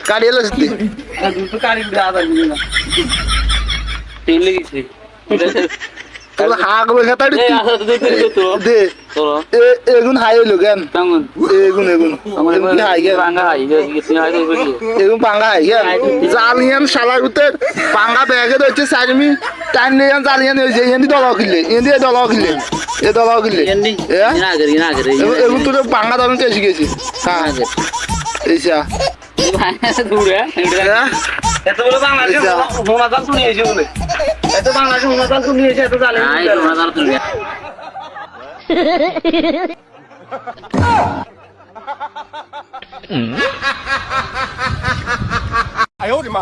কাড়িয়ে লসতে দুটো কারি দাদা নিয়ে না তেল লেগেছে তোর হাগলো খেতাড়ি এই আসা তো দেখতে তো দে চলো এগুন হাই হইলো কেন কেমন এগুন আমার এগুন কি হাই কেন ভাঙা হাই গেছে হাই তো বলি এগুন পাঙ্গা হাই কেন জালিয়ান শালার উতের পাঙ্গা ব্যাগে ধরছে সাইডমি টাইম নিয়ে জালিয়ান হয়েছে এন্দি দলাও কিনলে এ দলাও কিনলে এন্ডি না করে এগুন তোর পাঙ্গা দাম এসে গেছি হ্যাঁ এইসা দূরে এত বলে বাংলাদেশে হোনাদাল তো নিয়েছে বলে এত বাংলাদেশে হোনাদাল তো নিয়েছে এত জালে নাই হোনাদাল তো নিয়ে哎呦我的妈！